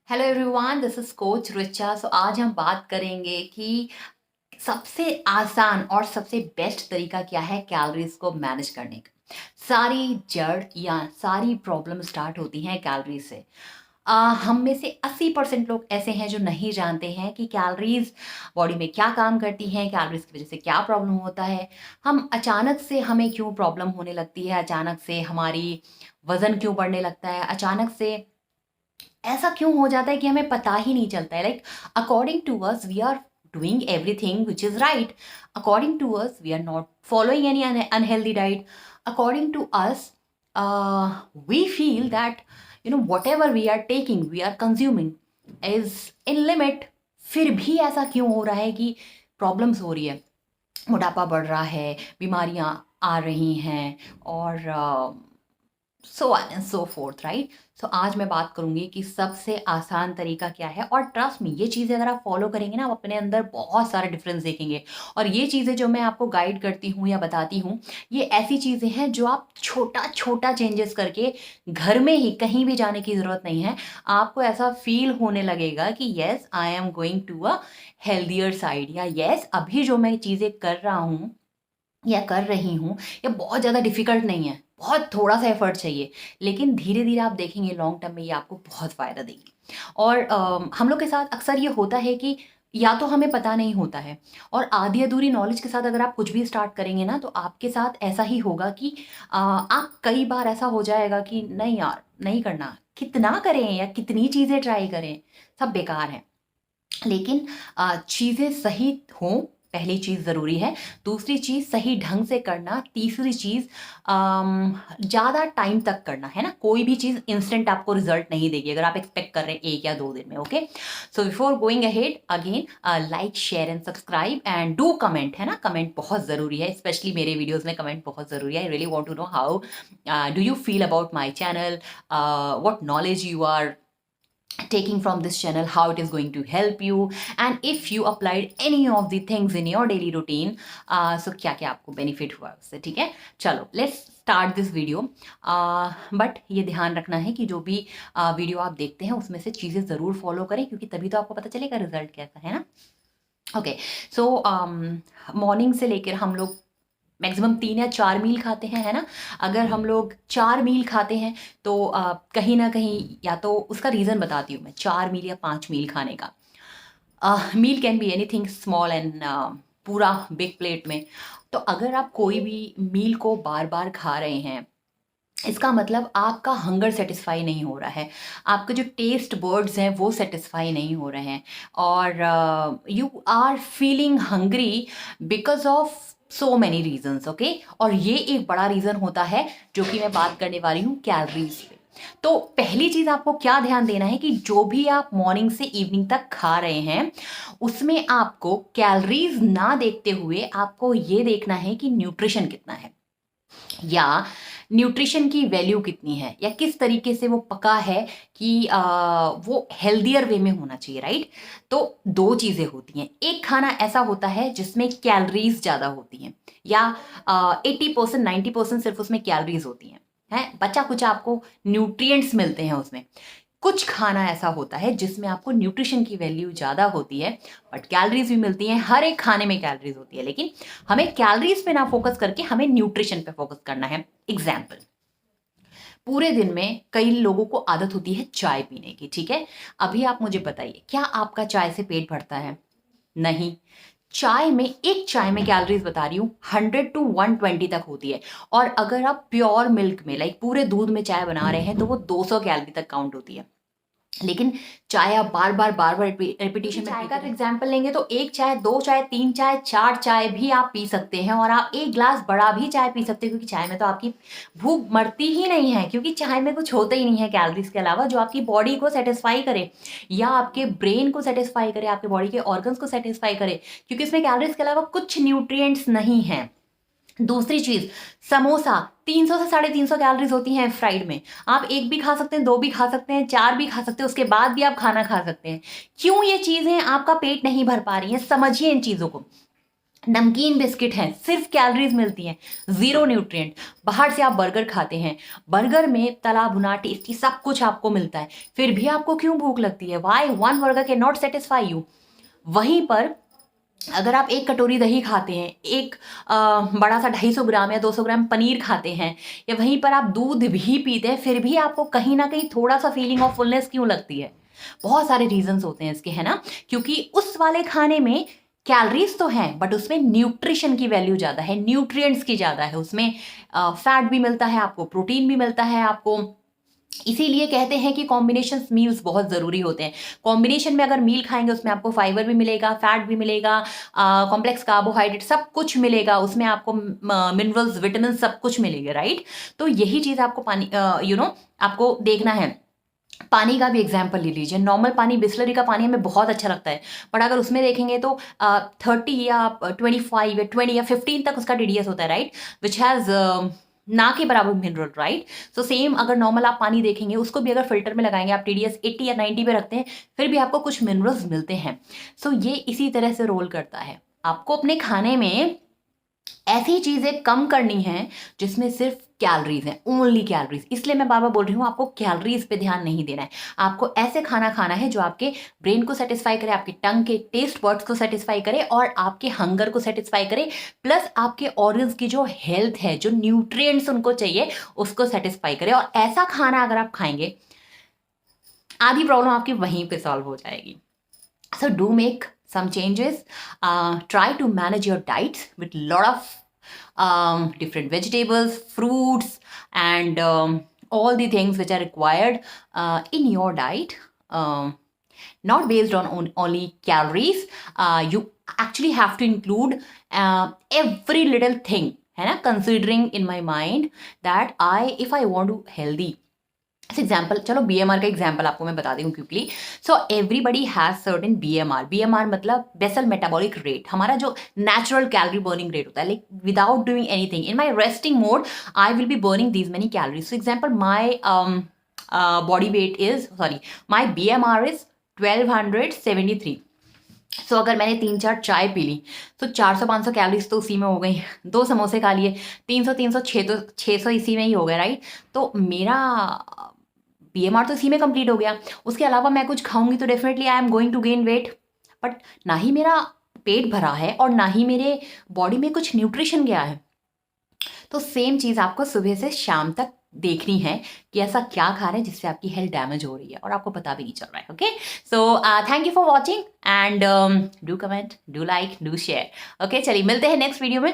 Hello everyone, this is coach Richa. So आज हम बात करेंगे कि सबसे आसान और सबसे बेस्ट तरीका क्या है कैलोरीज को मैनेज करने का। सारी जड़ या सारी प्रॉब्लम स्टार्ट होती हैं कैलोरी से। हम में से 80% लोग ऐसे हैं जो नहीं जानते हैं कि कैलोरीज बॉडी में क्या काम करती हैं, कैलोरीज की वजह से क्या प्रॉब्लम होता है। हम अचानक से हमें क्यों प्रॉब्लम होने लगती है, अचानक से हमारी वजन क्यों बढ़ने लगता है, अचानक से ऐसा क्यों हो जाता है कि हमें पता ही नहीं चलता है। Like according to us we are doing everything which is right. According to us we are not following any unhealthy diet. According to us we feel that whatever we are taking, we are consuming is in limit. फिर भी ऐसा क्यों हो रहा है कि problems हो रही है, मोटापा बढ़ रहा है, बीमारियां आ रही हैं और so on and so forth, right. So आज मैं बात करूंगी कि सबसे आसान तरीका क्या है, और ट्रस्ट में ये चीज़ें अगर आप फॉलो करेंगे ना, आप अपने अंदर बहुत सारे डिफरेंस देखेंगे। और ये चीज़ें जो मैं आपको गाइड करती हूँ या बताती हूँ, ये ऐसी चीज़ें हैं जो आप छोटा छोटा चेंजेस करके घर में ही, कहीं भी जाने की ज़रूरत नहीं है, आपको ऐसा फील होने लगेगा कि yes I am going to a healthier side, या येस अभी जो मैं चीज़ें कर रहा हूँ या कर रही हूँ ये बहुत ज़्यादा डिफ़िकल्ट नहीं है, बहुत थोड़ा सा एफर्ट चाहिए, लेकिन धीरे धीरे आप देखेंगे लॉन्ग टर्म में ये आपको बहुत फ़ायदा देगी। और हम लोग के साथ अक्सर ये होता है कि या तो हमें पता नहीं होता है, और आधी अधूरी नॉलेज के साथ अगर आप कुछ भी स्टार्ट करेंगे ना, तो आपके साथ ऐसा ही होगा कि आप कई बार ऐसा हो जाएगा कि नहीं यार, नहीं करना, कितना करें या कितनी चीज़ें ट्राई करें, सब बेकार है। लेकिन चीज़ें सही हों, पहली चीज़ ज़रूरी है। दूसरी चीज़ सही ढंग से करना। तीसरी चीज़ ज़्यादा टाइम तक करना, है ना। कोई भी चीज़ इंस्टेंट आपको रिजल्ट नहीं देगी अगर आप एक्सपेक्ट कर रहे हैं 1 या 2 दिन में। Okay, so before going ahead again, like share and subscribe and do comment, है ना। कमेंट बहुत ज़रूरी है, स्पेशली मेरे वीडियोज़ में कमेंट बहुत ज़रूरी है। I really want to know how do you feel about my channel, what knowledge you are taking from this channel, how it is going to help you, and if you applied any of the things in your daily routine, so क्या क्या आपको benefit हुआ उससे। ठीक है, चलो let's start this video. But ये ध्यान रखना है कि जो भी वीडियो आप देखते हैं उसमें से चीज़ें ज़रूर फॉलो करें, क्योंकि तभी तो आपको पता चलेगा रिजल्ट कैसा है ना। ओके, सो मॉर्निंग से लेकर हम लोग मैक्सिमम 3 या 4 मील खाते हैं, है ना। अगर हम लोग 4 मील खाते हैं तो कहीं ना कहीं, या तो उसका रीज़न बताती हूँ मैं, 4 मील या 5 मील खाने का। Meal can be anything small and पूरा बिग प्लेट में। तो अगर आप कोई भी मील को बार बार खा रहे हैं, इसका मतलब आपका हंगर सेटिस्फाई नहीं हो रहा है, आपके जो टेस्ट बर्ड्स हैं वो सेटिस्फाई नहीं हो रहे हैं, और you are feeling hungry because of so many reasons. Okay, और ये एक बड़ा रीज़न होता है जो कि मैं बात करने वाली हूँ, कैलोरीज पे। तो पहली चीज़ आपको क्या ध्यान देना है कि जो भी आप मॉर्निंग से इवनिंग तक खा रहे हैं उसमें आपको कैलोरीज ना देखते हुए आपको ये देखना है कि न्यूट्रिशन कितना है, या न्यूट्रिशन की वैल्यू कितनी है, या किस तरीके से वो पका है कि वो हेल्दियर वे में होना चाहिए, राइट। तो दो चीज़ें होती हैं, एक खाना ऐसा होता है जिसमें कैलोरीज ज़्यादा होती हैं, या 80% 90% सिर्फ उसमें कैलोरीज होती हैं, बचा कुछ आपको न्यूट्रिएंट्स मिलते हैं उसमें। कुछ खाना ऐसा होता है जिसमें आपको न्यूट्रिशन की वैल्यू ज़्यादा होती है बट कैलोरीज भी मिलती हैं। हर एक खाने में कैलोरीज होती है, लेकिन हमें कैलोरीज पे ना फोकस करके हमें न्यूट्रिशन पे फोकस करना है। एग्जाम्पल, पूरे दिन में कई लोगों को आदत होती है चाय पीने की, ठीक है। अभी आप मुझे बताइए, क्या आपका चाय से पेट भरता है? नहीं। चाय में, एक चाय में कैलोरीज बता रही हूँ 100 to 120 तक होती है, और अगर आप प्योर मिल्क में, लाइक पूरे दूध में चाय बना रहे हैं, तो वो 200 कैलोरी तक काउंट होती है। लेकिन चाय आप बार बार रिपीटेशन में, चाय का एग्जांपल लेंगे तो एक चाय, दो चाय, तीन चाय, चार चाय भी आप पी सकते हैं, और आप एक ग्लास बड़ा भी चाय पी सकते हैं, क्योंकि चाय में तो आपकी भूख मरती ही नहीं है, क्योंकि चाय में कुछ होता ही नहीं है कैलोरीज के अलावा जो आपकी बॉडी को सेटिस्फाई करे, या आपके ब्रेन को सेटिस्फाई करे, आपके बॉडी के ऑर्गन्स को सेटिस्फाई करे, क्योंकि इसमें कैलोरीज के अलावा कुछ न्यूट्रिएंट्स नहीं है। दूसरी चीज, समोसा 300 से 350 कैलोरीज होती हैं फ्राइड में। आप एक भी खा सकते हैं, दो भी खा सकते हैं, चार भी खा सकते हैं, उसके बाद भी आप खाना खा सकते हैं। क्यों ये चीजें आपका पेट नहीं भर पा रही हैं? समझिए इन चीजों को। नमकीन बिस्किट हैं, सिर्फ कैलोरीज मिलती हैं, जीरो न्यूट्रिएंट। बाहर से आप बर्गर खाते हैं, बर्गर में तला भुना टेस्टी सब कुछ आपको मिलता है, फिर भी आपको क्यों भूख लगती है? Why one burger can not satisfy you. वहीं पर अगर आप एक कटोरी दही खाते हैं, एक बड़ा सा 250 ग्राम या 200 ग्राम पनीर खाते हैं, या वहीं पर आप दूध भी पीते हैं, फिर भी आपको कहीं ना कहीं थोड़ा सा फीलिंग ऑफ फुलनेस क्यों लगती है? बहुत सारे रीजंस होते हैं इसके, है ना? क्योंकि उस वाले खाने में कैलोरीज तो हैं, बट उसमें न्यूट्रिशन की वैल्यू ज़्यादा है, न्यूट्रिएंट्स की ज़्यादा है, उसमें फैट भी मिलता है आपको, प्रोटीन भी मिलता है आपको। इसीलिए कहते हैं कि कॉम्बिनेशन मील्स बहुत ज़रूरी होते हैं। कॉम्बिनेशन में अगर मील खाएंगे उसमें आपको फाइबर भी मिलेगा, फैट भी मिलेगा, कॉम्प्लेक्स कार्बोहाइड्रेट सब कुछ मिलेगा, उसमें आपको मिनरल्स, विटामिन सब कुछ मिलेंगे, राइट? तो यही चीज़ आपको पानी आपको देखना है। पानी का भी एग्जाम्पल ले लीजिए। नॉर्मल पानी, बिस्लरी का पानी हमें बहुत अच्छा लगता है, बट अगर उसमें देखेंगे तो 30 या 25 या 20 या 15 तक उसका टीडीएस होता है, राइट? विच हैज़ ना के बराबर मिनरल, राइट? सो सेम अगर नॉर्मल आप पानी देखेंगे, उसको भी अगर फिल्टर में लगाएंगे, आप टीडीएस 80 या 90 पे रखते हैं, फिर भी आपको कुछ मिनरल्स मिलते हैं। सो ये इसी तरह से रोल करता है। आपको अपने खाने में ऐसी चीजें कम करनी है जिसमें सिर्फ कैलोरीज हैं, ओनली कैलोरीज। इसलिए मैं बार बार बोल रही हूँ, आपको कैलोरीज पे ध्यान नहीं देना है। आपको ऐसे खाना खाना है जो आपके ब्रेन को सेटिस्फाई करे, आपके टंग के टेस्ट बर्ड्स को सेटिस्फाई करे, और आपके हंगर को सेटिस्फाई करे, प्लस आपके ऑर्गन्स की जो हेल्थ है, जो न्यूट्रिएंट्स उनको चाहिए, उसको सेटिस्फाई करे। और ऐसा खाना अगर आप खाएंगे, आधी प्रॉब्लम आपकी वहीं पे सॉल्व हो जाएगी। So do make some changes. Try to manage your diets with a lot of different vegetables, fruits, and all the things which are required in your diet. Not based on only calories. You actually have to include every little thing, है ना? Considering in my mind that if I want to healthy. Example, चलो BMR का example आपको मैं बता दूँ quickly. So everybody has certain BMR. BMR मतलब basal metabolic rate, हमारा जो नेचुरल कैलोरी बर्निंग रेट होता है, like without doing anything in my resting mode I will be burning these many calories. So example, my body weight is my BMR is 1273। सो अगर मैंने 3-4 चाय P ली तो 400-500 calories तो उसी में हो गई। 2 समोसे खा लिए, 300 600 इसी में ही हो गया, राइट? तो मेरा बीएमआर तो इसी में कंप्लीट हो गया। उसके अलावा मैं कुछ खाऊंगी तो definitely I am going to gain weight, but ना ही मेरा पेट भरा है और ना ही मेरे बॉडी में कुछ न्यूट्रिशन गया है। तो सेम चीज़ आपको सुबह से शाम तक देखनी है कि ऐसा क्या खा रहे हैं जिससे आपकी हेल्थ डैमेज हो रही है और आपको पता भी नहीं चल रहा है। Okay, so thank you for watching and do comment, do like, do share. Okay, चलिए मिलते हैं नेक्स्ट वीडियो में।